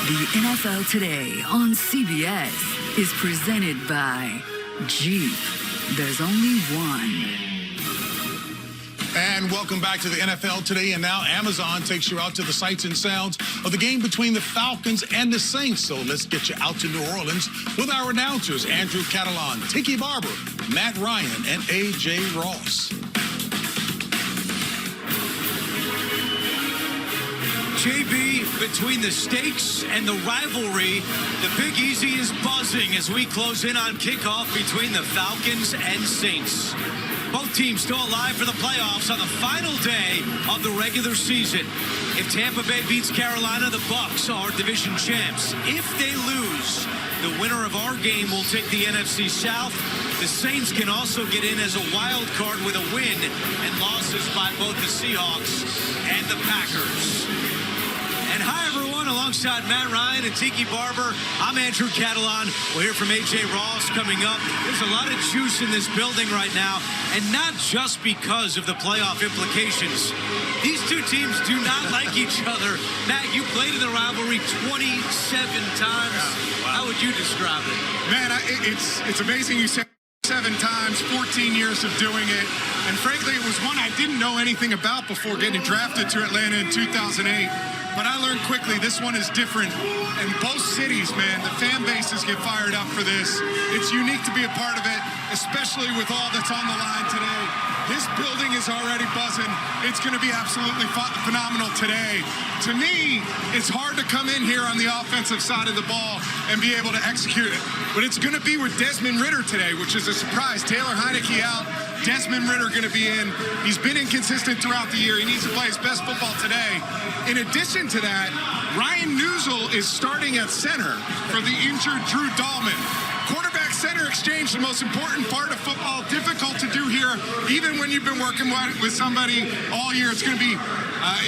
The NFL Today on CBS is presented by Jeep. There's only one. And welcome back to the NFL Today. And now Amazon takes you out to the sights and sounds of the game between the Falcons and the Saints. So let's get you out to New Orleans with our announcers, Andrew Catalan, Tiki Barber, Matt Ryan, and A.J. Ross. JB, between the stakes and the rivalry, the Big Easy is buzzing as we close in on kickoff between the Falcons and Saints. Both teams still alive for the playoffs on the final day of the regular season. If Tampa Bay beats Carolina, the Bucs are division champs. If they lose, the winner of our game will take the NFC South. The Saints can also get in as a wild card with a win and losses by both the Seahawks and the Packers. And hi, everyone. Alongside Matt Ryan and Tiki Barber, I'm Andrew Catalan. We'll hear from A.J. Ross coming up. There's a lot of juice in this building right now, and not just because of the playoff implications. These two teams do not like each other. Matt, you played in the rivalry 27 times. Wow. How would you describe it? Man, it's amazing you said 7 times, 14 years of doing it. And frankly, it was one I didn't know anything about before getting drafted to Atlanta in 2008. But I learned quickly this one is different. And both cities, man, the fan bases get fired up for this. It's unique to be a part of it, especially with all that's on the line today. This building is already buzzing. It's going to be absolutely phenomenal today. To me, it's hard to come in here on the offensive side of the ball and be able to execute it. But it's going to be with Desmond Ridder today, which is a surprise. Taylor Heineke out. Desmond Ridder going to be in. He's been inconsistent throughout the year. He needs to play his best football today. In addition to that, Ryan Newsel is starting at center for the injured Drew Dahlman. Quarterback-center exchange, the most important part of football, difficult to do here. Even when you've been working with somebody all year, it's going to be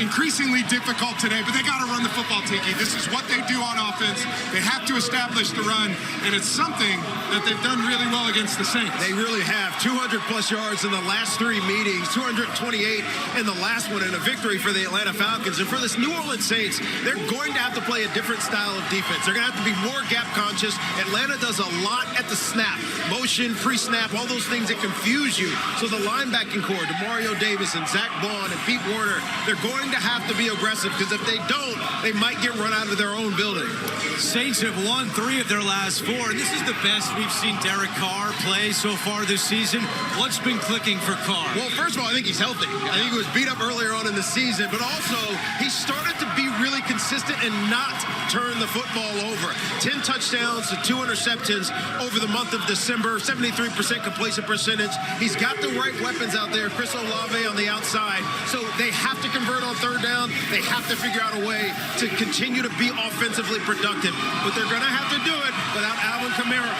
increasingly difficult today. But they got to run the football, Tiki. This is what they do on offense. They have to establish the run, and it's something that they've done really well against the Saints. They really have. 200-plus yards in the last 3 meetings, 228 in the last one, and a victory for the Atlanta Falcons. And for this New Orleans Saints, they're going to have to play a different style of defense. They're going to have to be more gap-conscious. Atlanta does a lot at the snap. Motion, pre-snap, all those things that confuse you. So the linebacking core, DeMario Davis and Zach Bond and Pete Warner, they're going to have to be aggressive because if they don't, they might get run out of their own building. Saints have won 3 of their last 4, and this is the best we've seen Derek Carr play so far this season. What's been clicking for Carr? Well, first of all, I think he's healthy. I think he was beat up earlier on in the season, but also he started to be really consistent and not turn the football over. 10 touchdowns to 2 interceptions over the month of December, 73% completion percentage. He's got the right weapons out there. Chris Olave on the outside. So they have to convert on 3rd down. They have to figure out a way to continue to be offensively productive. But they're going to have to do it without Alvin Kamara.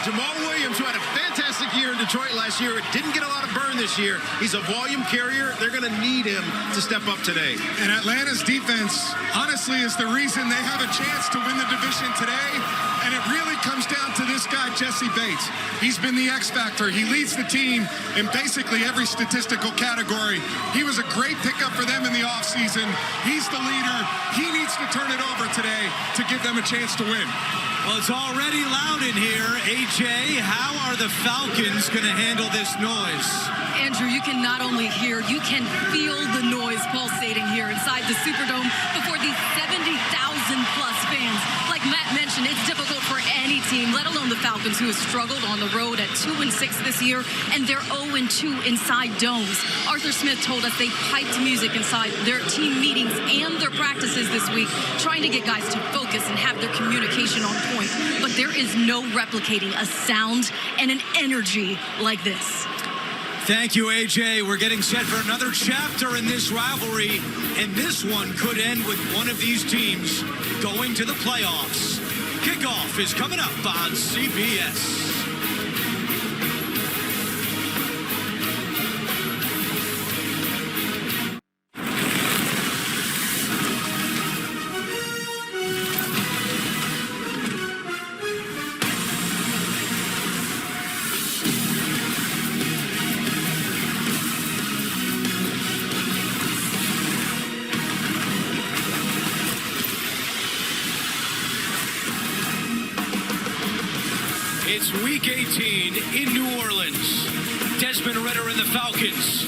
Jamal Williams, who had a fantastic year in Detroit last year, didn't get a lot of burn this year. He's a volume carrier. They're going to need him to step up today. And Atlanta's defense, honestly, is the reason they have a chance to win the division today. And it really comes down to this guy, Jesse Bates. He's been the X factor. He leads the team in basically every statistical category. He was a great pickup for them in the offseason. He's the leader. He needs to turn it over today to give them a chance to win. Well, it's already loud in here. AJ, how are the Falcons going to handle this noise? Andrew, you can not only hear, you can feel the noise pulsating here inside the Superdome before these 70,000-plus fans. Like Matt mentioned, it's difficult for any team, let alone the Falcons, who have struggled on the road at 2-6 this year, and they're 0-2 inside domes. Arthur Smith told us they piped music inside their team meetings and their practices this week, trying to get guys to focus and have their communication on point. But there is no replicating a sound and an energy like this. Thank you, AJ. We're getting set for another chapter in this rivalry, and this one could end with one of these teams going to the playoffs. Kickoff is coming up on CBS. It's Week 18 in New Orleans. Desmond Ridder and the Falcons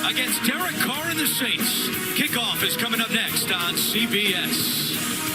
against Derek Carr and the Saints. Kickoff is coming up next on CBS.